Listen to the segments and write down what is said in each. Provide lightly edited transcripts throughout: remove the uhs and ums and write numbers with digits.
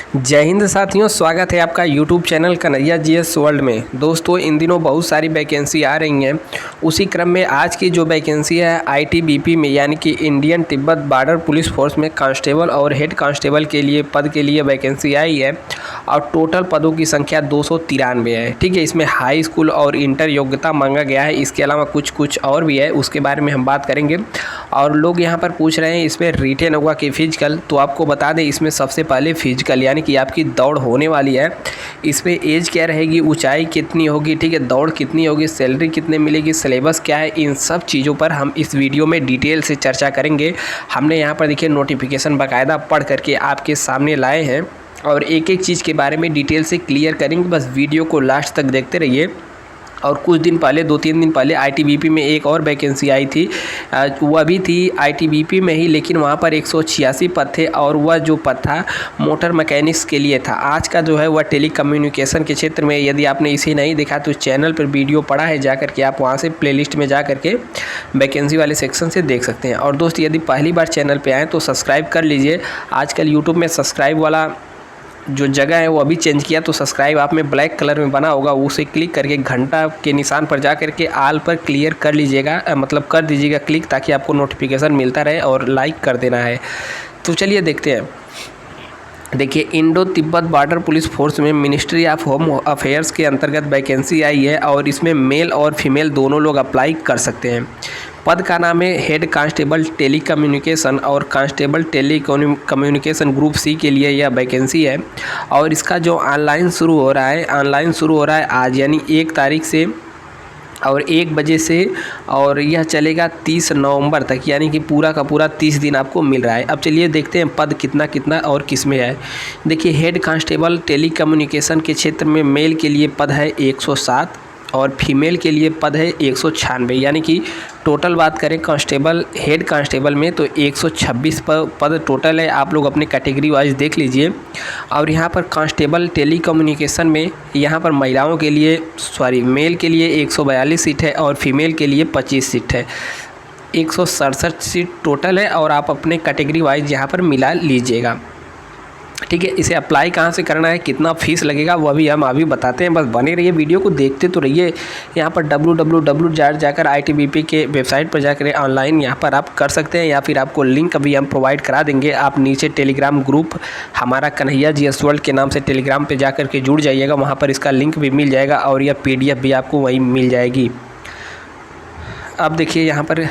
जय हिंद साथियों, स्वागत है आपका YouTube channel Kanhaiya GS world में। दोस्तों, इन दिनों बहुत सारी वैकेंसी आ रही हैं। उसी क्रम में आज की जो वैकेंसी है आईटीबीपी में, यानी कि Indian Tibet border police force में कांस्टेबल और हेड कांस्टेबल के लिए पद के लिए वैकेंसी आई है और टोटल पदों की संख्या 293 है। ठीक है, इसमें हाई स्कूल और इंटर योग्यता मांगा गया है। इसके अलावा कुछ और भी है, उसके बारे में हम बात करेंगे। और लोग यहाँ पर पूछ रहे हैं इसमें रिटेन होगा कि फिजिकल, तो आपको बता दें इसमें सबसे पहले फिजिकल यानी कि आपकी दौड़ होने वाली है। इसमें एज क्या रहेगी, ऊंचाई कितनी होगी, ठीक है, दौड़ कितनी होगी, सैलरी कितने मिलेगी, सिलेबस क्या है, इन सब चीज़ों पर हम इस वीडियो में डिटेल से चर्चा करेंगे। हमने यहाँ पर देखिए नोटिफिकेशन बाकायदा पढ़ करके आपके सामने लाए हैं और एक एक चीज़ के बारे में डिटेल से क्लियर करेंगे। बस वीडियो को लास्ट तक देखते रहिए। और कुछ दिन पहले 2-3 दिन पहले आईटीबीपी में एक और वैकेंसी आई थी, वह भी थी आईटीबीपी में ही, लेकिन वहाँ पर 186 पद थे और वह जो पद था मोटर मैकेनिक्स के लिए था। आज का जो है वह टेली कम्युनिकेशन के क्षेत्र में। यदि आपने इसे नहीं देखा तो चैनल पर वीडियो पड़ा है, जा करके आप वहाँ से प्लेलिस्ट में जा करके वैकेंसी वाले सेक्शन से देख सकते हैं। और दोस्त, यदि पहली बार चैनल पर आएँ तो सब्सक्राइब कर लीजिए। आजकल यूट्यूब में सब्सक्राइब वाला जो जगह है वो अभी चेंज किया, तो सब्सक्राइब आप में ब्लैक कलर में बना होगा, उसे क्लिक करके घंटा के निशान पर जा करके आल पर क्लियर कर लीजिएगा, मतलब कर दीजिएगा क्लिक, ताकि आपको नोटिफिकेशन मिलता रहे और लाइक कर देना है। तो चलिए देखते हैं। देखिए, Indo Tibet border police force में मिनिस्ट्री ऑफ होम अफेयर्स के अंतर्गत वैकेंसी आई है और इसमें मेल और फीमेल दोनों लोग अप्लाई कर सकते हैं। पद का नाम है हेड कांस्टेबल टेली कम्युनिकेशन और constable telecommunication group C के लिए यह वैकेंसी है। और इसका जो ऑनलाइन शुरू हो रहा है आज, यानी 1 तारीख से और 1 बजे से, और यह चलेगा 30 नवंबर तक, यानी कि पूरा का पूरा 30 दिन आपको मिल रहा है। अब चलिए देखते हैं पद कितना कितना और किस में है। देखिए, हेड कांस्टेबल टेली कम्युनिकेशन के क्षेत्र में मेल के लिए पद है 107 और फीमेल के लिए पद है 196, यानी कि टोटल बात करें कांस्टेबल हेड कांस्टेबल में तो 126 पद टोटल है। आप लोग अपने कैटेगरी वाइज देख लीजिए। और यहाँ पर कांस्टेबल टेली कम्युनिकेशन में यहाँ पर महिलाओं के लिए मेल के लिए 142 सीट है और फीमेल के लिए 25 सीट है। 167 सीट टोटल है और आप अपने कैटेगरी वाइज यहाँ पर मिला लीजिएगा। ठीक है, इसे अप्लाई कहाँ से करना है, कितना फीस लगेगा, वह भी हम अभी बताते हैं। बस बने रहिए, वीडियो को देखते तो रहिए। यहाँ पर www जाकर आईटीबीपी के वेबसाइट पर जाकर ऑनलाइन यहाँ पर आप कर सकते हैं, या फिर आपको लिंक अभी हम प्रोवाइड करा देंगे। आप नीचे टेलीग्राम ग्रुप हमारा कन्हैया जीएस वर्ल्ड के नाम से टेलीग्राम पर जा के जुड़ जाइएगा, वहाँ पर इसका लिंक भी मिल जाएगा और यह PDF भी आपको वहीं मिल जाएगी। अब देखिए यहाँ पर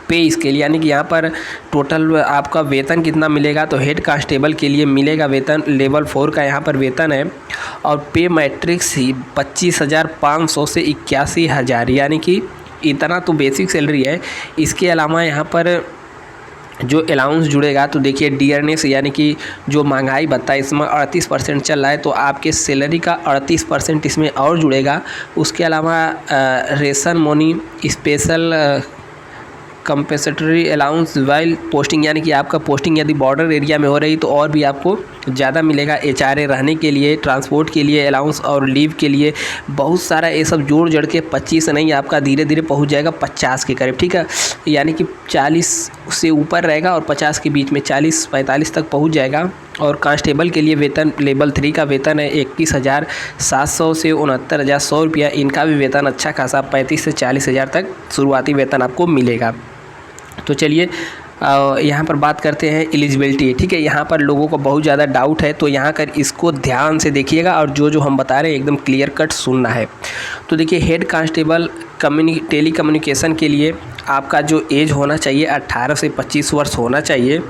पे स्केल, यानी कि यहाँ पर टोटल आपका वेतन कितना मिलेगा। तो हेड कांस्टेबल के लिए मिलेगा वेतन लेवल 4 का यहाँ पर वेतन है और पे मैट्रिक्स ही 25,500 से 81,000, यानी कि इतना तो बेसिक सैलरी है। इसके अलावा यहाँ पर जो अलाउंस जुड़ेगा, तो देखिए डियरनेस, यानी कि जो महंगाई भत्ता इसमें 38% चल रहा है, तो आपके सैलरी का 38% इसमें और जुड़ेगा। उसके अलावा ration money, special compensatory allowance while posting, यानी कि आपका पोस्टिंग यदि बॉर्डर एरिया में हो रही तो और भी आपको ज़्यादा मिलेगा। HRA रहने के लिए, ट्रांसपोर्ट के लिए अलाउंस और लीव के लिए बहुत सारा, ये सब जोड़ जड़ के 25 नहीं, आपका धीरे धीरे पहुंच जाएगा 50 के करीब। ठीक है, यानी कि 40 से ऊपर रहेगा और 50 के बीच में 40-45 तक पहुँच जाएगा। और कांस्टेबल के लिए वेतन लेवल 3 का वेतन है 21,700 से 69,100 रुपया। इनका भी वेतन अच्छा खासा 35 से 40,000 तक शुरुआती वेतन आपको मिलेगा। तो चलिए यहाँ पर बात करते हैं एलिजिबिलिटी। ठीक है, यहाँ पर लोगों को बहुत ज़्यादा डाउट है, तो यहाँ कर इसको ध्यान से देखिएगा और जो हम बता रहे हैं एकदम क्लियर कट सुनना है। तो देखिए, हेड कांस्टेबल टेली कम्युनिकेशन के लिए आपका जो एज होना चाहिए 18 से 25 वर्ष होना चाहिए।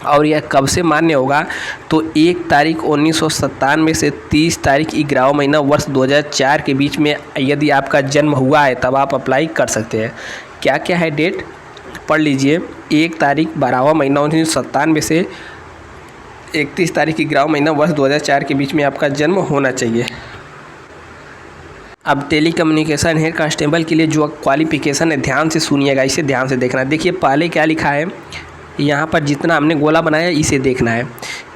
और यह कब से मान्य होगा, तो 1 तारीख 1997 से 30 तारीख 11वां महीना वर्ष 2004 के बीच में यदि आपका जन्म हुआ है तब आप अप्लाई कर सकते हैं। क्या क्या है डेट, पढ़ लीजिए। 1 तारीख 12वां महीना 1997 से 31 तारीख 11वां महीना वर्ष 2004 के बीच में आपका जन्म होना चाहिए। अब टेली कम्युनिकेशन हेड कांस्टेबल के लिए जो क्वालिफिकेशन है, ध्यान से सुनिएगा, इसे ध्यान से देखना। देखिए पहले क्या लिखा है, यहाँ पर जितना हमने गोला बनाया इसे देखना है।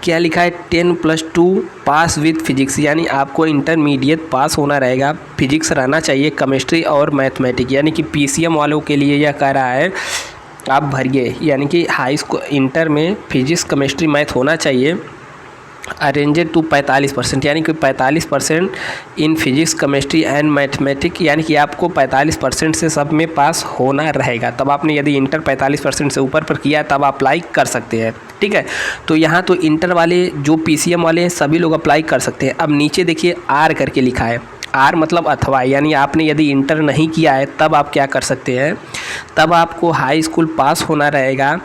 क्या लिखा है, 10+2 पास विद फिजिक्स, यानी आपको इंटरमीडिएट पास होना रहेगा। फिजिक्स रहना चाहिए, केमिस्ट्री और मैथमेटिक्स, यानी कि PCM वालों के लिए यह कह रहा है आप भरिए, यानी कि हाई स्कूल इंटर में फिजिक्स केमिस्ट्री मैथ होना चाहिए अरेंजेड टू 45%, यानी कि 45% in physics chemistry and mathematic, यानी कि आपको 45% से सब में पास होना रहेगा। तब आपने यदि इंटर 45% से ऊपर पर किया तब अप्लाई कर सकते हैं, ठीक है। तो यहाँ तो इंटर वाले जो PCM वाले हैं सभी लोग अप्लाई कर सकते हैं। अब नीचे देखिए आर करके लिखा है, आर मतलब अथवा, यानी आपने यदि इंटर नहीं किया है तब आप क्या कर सकते हैं, तब आपको हाई स्कूल पास होना रहेगा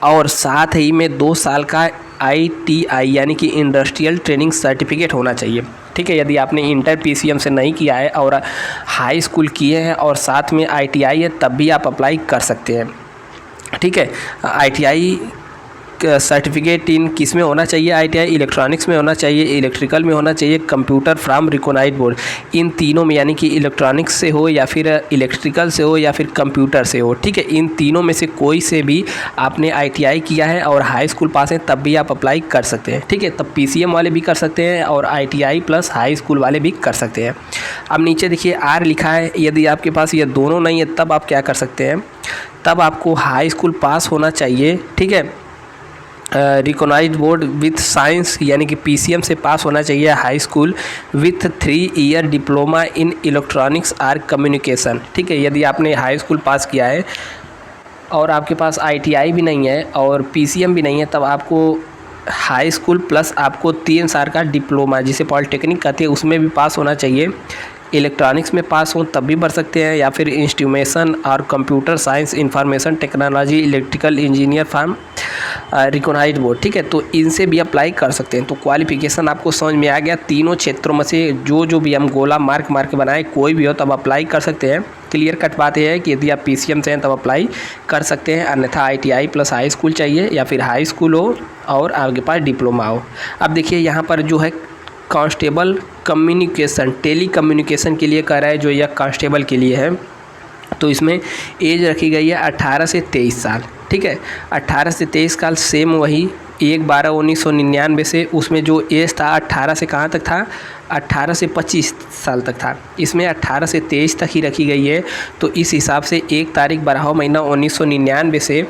और साथ ही में 2 साल का ITI यानी कि इंडस्ट्रियल ट्रेनिंग सर्टिफिकेट होना चाहिए, ठीक है। यदि आपने इंटर PCM से नहीं किया है और हाई स्कूल किए हैं और साथ में ITI है तब भी आप अप्लाई कर सकते हैं, ठीक है। ITI सर्टिफिकेट इन किस में होना चाहिए, ITI इलेक्ट्रॉनिक्स में होना चाहिए, इलेक्ट्रिकल में होना चाहिए, कंप्यूटर फ्रॉम रिकॉग्नाइज्ड बोर्ड, इन तीनों में, यानी कि इलेक्ट्रॉनिक्स से हो या फिर इलेक्ट्रिकल से हो या फिर कंप्यूटर से हो, ठीक है। इन तीनों में से कोई से भी आपने ITI किया है और हाई स्कूल पास है तब भी आप अप्लाई कर सकते हैं, ठीक है। तब PCM वाले भी कर सकते हैं और ITI प्लस हाई स्कूल वाले भी कर सकते हैं। अब नीचे देखिए आर लिखा है, यदि आपके पास ये दोनों नहीं है तब आप क्या कर सकते हैं, तब आपको हाई स्कूल पास होना चाहिए, ठीक है। रिकॉग्नाइज्ड बोर्ड विथ साइंस, यानी कि PCM से पास होना चाहिए high school with 3 year diploma in electronics or communication, ठीक है। यदि आपने हाई स्कूल पास किया है और आपके पास ITI भी नहीं है और PCM भी नहीं है तब आपको हाई स्कूल प्लस आपको 3 साल का डिप्लोमा जिसे पॉलिटेक्निक कहते हैं उसमें भी पास होना चाहिए। इलेक्ट्रॉनिक्स में पास हो तब भी भर सकते हैं, या फिर इंस्ट्रूमेशन और computer science, information technology, electrical engineer from recognised board, ठीक है। तो इनसे भी अप्लाई कर सकते हैं। तो क्वालिफिकेशन आपको समझ में आ गया। तीनों क्षेत्रों में से जो भी हम गोला मार्क के बनाए कोई भी हो तब अप्लाई कर सकते हैं। क्लियर कट बात यह है कि यदि आप PCM से हैं तब अप्लाई कर सकते हैं, अन्यथा ITI प्लस हाई स्कूल चाहिए या फिर हाई स्कूल हो और आपके पास डिप्लोमा हो। अब देखिए यहाँ पर जो है कांस्टेबल कम्युनिकेशन, टेली कम्युनिकेशन के लिए कह रहा है, जो यह कांस्टेबल के लिए है। तो इसमें एज रखी गई है 18 से 23 साल, ठीक है। 18 से 23 साल सेम वही 1/12/1999 से, उसमें जो एज था 18 से कहाँ तक था, 18 से 25 साल तक था। इसमें 18 से 23 तक ही रखी गई है। तो इस हिसाब से 1 तारीख 12वां महीना 1999 से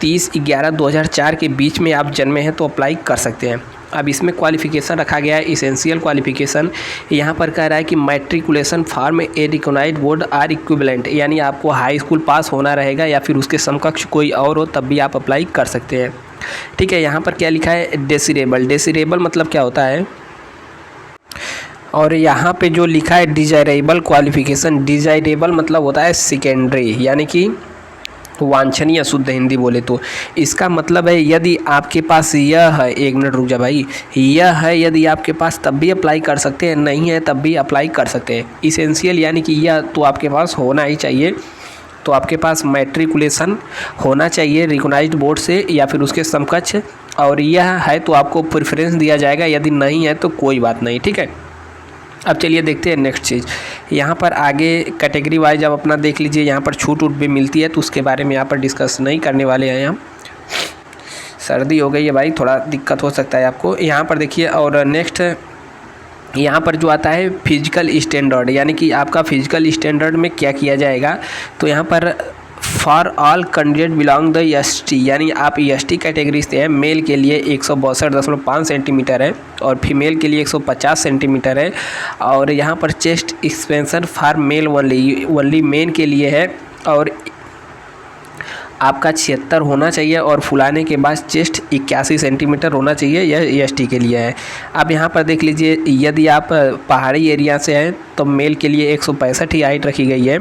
30/11/2004 के बीच में आप जन्मे हैं तो अप्लाई कर सकते हैं। अब इसमें क्वालिफ़िकेशन रखा गया है इसेंशियल क्वालिफ़िकेशन, यहाँ पर कह रहा है कि matriculation from a recognised board or equivalent, यानी आपको हाई स्कूल पास होना रहेगा या फिर उसके समकक्ष कोई और हो तब भी आप अप्लाई कर सकते हैं, ठीक है। यहाँ पर क्या लिखा है, डेसिरेबल, डेसिरेबल मतलब क्या होता है, और यहाँ पे जो लिखा है डिजायरेबल क्वालिफ़िकेशन, डिजायरेबल मतलब होता है सेकेंडरी, यानी कि वांछनीय, शुद्ध हिंदी बोले तो इसका मतलब है यदि आपके पास यह है, 1 मिनट रुक जा भाई, यह है यदि आपके पास तब भी अप्लाई कर सकते हैं, नहीं है तब भी अप्लाई कर सकते हैं। इसेंशियल यानी कि यह तो आपके पास होना ही चाहिए, तो आपके पास मैट्रिकुलेशन होना चाहिए रिकॉग्नाइज्ड बोर्ड से या फिर उसके समकक्ष, और यह है तो आपको प्रेफरेंस दिया जाएगा, यदि नहीं है तो कोई बात नहीं, ठीक है। अब चलिए देखते हैं नेक्स्ट चीज़। यहाँ पर आगे कैटेगरी वाइज आप अपना देख लीजिए, यहाँ पर छूट वूट भी मिलती है तो उसके बारे में यहाँ पर डिस्कस नहीं करने वाले हैं। हम सर्दी हो गई है भाई, थोड़ा दिक्कत हो सकता है आपको। यहाँ पर देखिए, और नेक्स्ट यहाँ पर जो आता है फिजिकल स्टैंडर्ड, यानी कि आपका फिजिकल स्टैंडर्ड में क्या किया जाएगा, तो यहाँ पर for all candidate belong the ST, यानी आप ST कैटेगरी से हैं। मेल के लिए 162.5 सेंटीमीटर है और फीमेल के लिए 150 सेंटीमीटर है। और यहाँ पर chest expansion for male only main के लिए है, और आपका 76 होना चाहिए और फुलाने के बाद चेस्ट 81 सेंटीमीटर होना चाहिए, यह ST के लिए है। अब यहाँ पर देख लीजिए, यदि आप पहाड़ी एरिया से हैं तो मेल के लिए 165 ही हाइट रखी गई है,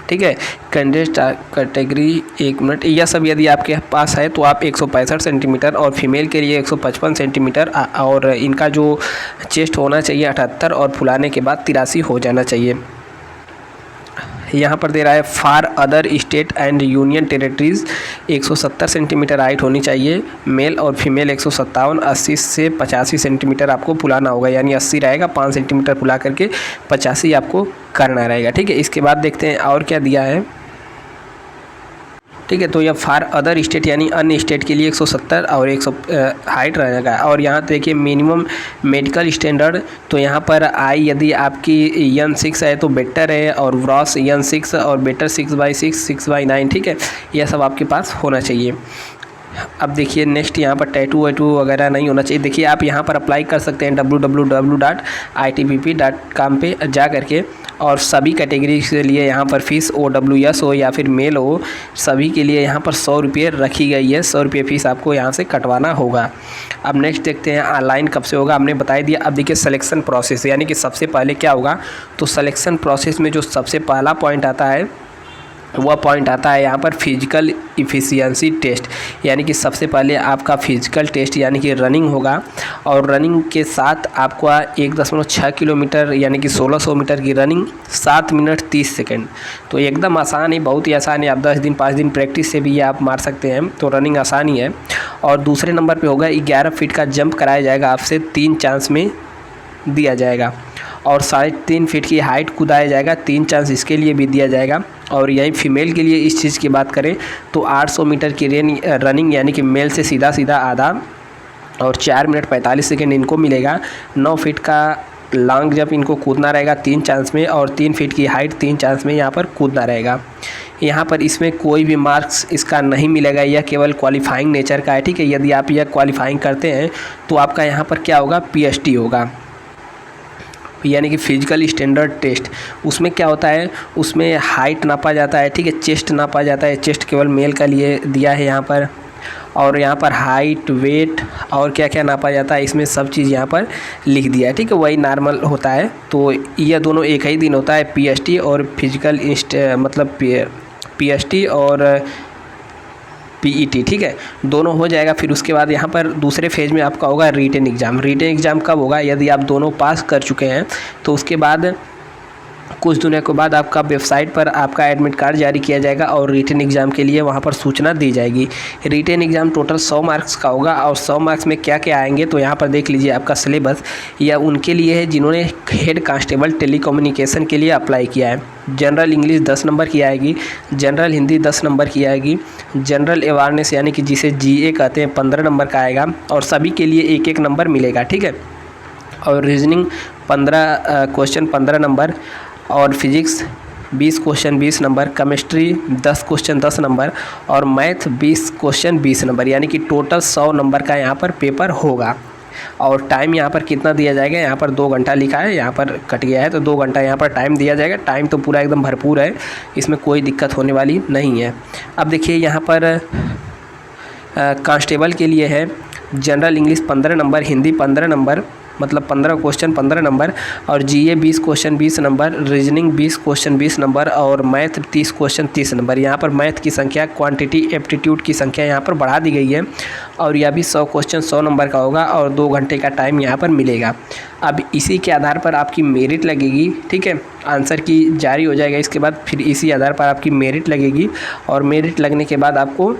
ठीक है। कैंडिडेट कैटेगरी, 1 मिनट, यह सब यदि आपके पास है तो आप 165 सेंटीमीटर और फीमेल के लिए 155 सेंटीमीटर, और इनका जो चेस्ट होना चाहिए 78 और फुलाने के बाद 83 हो जाना चाहिए। यहाँ पर दे रहा है for other state and union territories 170 centimetre height होनी चाहिए मेल, और फीमेल 157, 80 से 85 सेंटीमीटर आपको फुलाना होगा, यानी 80 रहेगा, 5 सेंटीमीटर फुला करके 85 आपको करना रहेगा, ठीक है। इसके बाद देखते हैं और क्या दिया है। ठीक है। तो यह फार अदर स्टेट यानी अन्य स्टेट के लिए 170 और 100 हाइट रहेगा। और यहाँ देखिए मिनिमम मेडिकल स्टैंडर्ड, तो यहाँ पर आई यदि आपकी N6 है तो बेटर है, और ग्रॉस N6 और बेटर 6/6 6/9, ठीक है, यह सब आपके पास होना चाहिए। अब देखिए नेक्स्ट यहाँ पर टैटू वैटू वगैरह नहीं होना चाहिए। देखिए आप यहाँ पर अप्लाई कर सकते हैं www.itbp.com पे जा करके, और सभी कैटेगरी के लिए यहाँ पर फ़ीस OWS हो या फिर मेल हो, सभी के लिए यहाँ पर 100 रुपये रखी गई है। 100 रुपये फ़ीस आपको यहाँ से कटवाना होगा। अब नेक्स्ट देखते हैं ऑनलाइन कब से होगा, हमने बता दिया। अब देखिए सिलेक्शन प्रोसेस, यानी कि सबसे पहले क्या होगा, तो सिलेक्शन प्रोसेस में जो सबसे पहला पॉइंट आता है वह पॉइंट आता है यहाँ पर फिजिकल इफ़िशियंसी टेस्ट, यानी कि सबसे पहले आपका फिजिकल टेस्ट यानी कि रनिंग होगा, और रनिंग के साथ आपको 1.6 किलोमीटर यानी कि 1600 मीटर की रनिंग 7 मिनट 30 सेकंड। तो एकदम आसान है, बहुत ही आसान है। आप 10 दिन 5 दिन प्रैक्टिस से भी ये आप मार सकते हैं, तो रनिंग आसान ही है। और दूसरे नंबर पर होगा 11 फीट का जंप कराया जाएगा आपसे, 3 चांस में दिया जाएगा, और 3.5 फीट की हाइट कूदाया जाएगा, 3 चांस इसके लिए भी दिया जाएगा। और यही फीमेल के लिए इस चीज़ की बात करें तो 800 मीटर की रनिंग यानी कि मेल से सीधा सीधा आधा, और 4 मिनट 45 सेकेंड इनको मिलेगा। 9 फीट का लॉन्ग जंप इनको कूदना रहेगा 3 चांस में, और 3 फीट की हाइट 3 चांस में यहाँ पर कूदना रहेगा। यहाँ पर इसमें कोई भी मार्क्स इसका नहीं मिलेगा, यह केवल क्वालिफाइंग नेचर का है, ठीक है। यदि आप यह क्वालिफाइंग करते हैं तो आपका यहाँ पर क्या होगा, PST होगा, यानी कि फिजिकल स्टैंडर्ड टेस्ट। उसमें क्या होता है, उसमें हाइट नापा जाता है, ठीक है, चेस्ट नापा जाता है, चेस्ट केवल मेल का लिए दिया है यहाँ पर, और यहाँ पर हाइट वेट और क्या क्या नापा जाता है इसमें सब चीज़ यहाँ पर लिख दिया है, ठीक है, वही नॉर्मल होता है। तो यह दोनों एक ही दिन होता है, PST और फिजिकल मतलब PST और PET, ठीक है, दोनों हो जाएगा। फिर उसके बाद यहाँ पर दूसरे फेज़ में आपका होगा रिटन एग्ज़ाम। रिटन एग्ज़ाम कब होगा, यदि आप दोनों पास कर चुके हैं तो उसके बाद कुछ दिनों के बाद आपका वेबसाइट पर आपका एडमिट कार्ड जारी किया जाएगा, और रिटन एग्ज़ाम के लिए वहाँ पर सूचना दी जाएगी। रिटन एग्ज़ाम टोटल 100 मार्क्स का होगा, और 100 मार्क्स में क्या क्या आएंगे तो यहाँ पर देख लीजिए आपका सिलेबस। यह उनके लिए है जिन्होंने हेड कांस्टेबल टेलीकम्युनिकेशन के लिए अप्लाई किया है। जनरल इंग्लिश 10 नंबर की आएगी, जनरल हिंदी 10 नंबर की आएगी, जनरल अवेयरनेस यानी कि जिसे GA कहते हैं 15 नंबर का आएगा, और सभी के लिए 1-1 नंबर मिलेगा, ठीक है। और रीजनिंग 15 क्वेश्चन 15 नंबर, और physics 20 question 20 number, chemistry 10 question 10 number, और मैथ 20 क्वेश्चन 20 नंबर, यानी कि टोटल 100 नंबर का यहाँ पर पेपर होगा। और टाइम यहाँ पर कितना दिया जाएगा, यहाँ पर 2 घंटा लिखा है, यहाँ पर कट गया है तो 2 घंटा यहाँ पर टाइम दिया जाएगा। टाइम तो पूरा एकदम भरपूर है, इसमें कोई दिक्कत होने वाली नहीं है। अब देखिए यहाँ पर कांस्टेबल के लिए है general English 15 number, Hindi 15 number, मतलब 15 क्वेश्चन 15 नंबर, और GA 20 question 20 number, reasoning 20 question 20 number, और मैथ 30 क्वेश्चन 30 नंबर। यहाँ पर मैथ की संख्या, क्वांटिटी एप्टीट्यूड की संख्या यहाँ पर बढ़ा दी गई है, और यह भी 100 क्वेश्चन 100 नंबर का होगा, और 2 घंटे का टाइम यहाँ पर मिलेगा। अब इसी के आधार पर आपकी मेरिट लगेगी, ठीक है, आंसर की जारी हो जाएगा इसके बाद, फिर इसी आधार पर आपकी मेरिट लगेगी, और मेरिट लगने के बाद आपको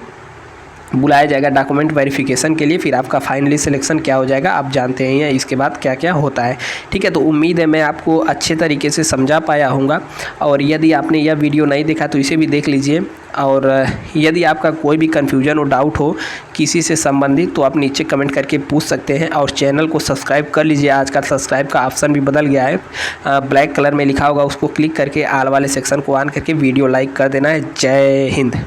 बुलाया जाएगा डॉक्यूमेंट वेरिफिकेशन के लिए। फिर आपका फाइनली सिलेक्शन क्या हो जाएगा आप जानते हैं इसके बाद क्या क्या होता है, ठीक है। तो उम्मीद है मैं आपको अच्छे तरीके से समझा पाया हूँगा, और यदि आपने यह वीडियो नहीं देखा तो इसे भी देख लीजिए। और यदि आपका कोई भी कन्फ्यूजन हो, डाउट हो किसी से संबंधित, तो आप नीचे कमेंट करके पूछ सकते हैं, और चैनल को सब्सक्राइब कर लीजिए। आजकल सब्सक्राइब का ऑप्शन भी बदल गया है, ब्लैक कलर में लिखा होगा, उसको क्लिक करके आल वाले सेक्शन को ऑन करके वीडियो लाइक कर देना है। जय हिंद।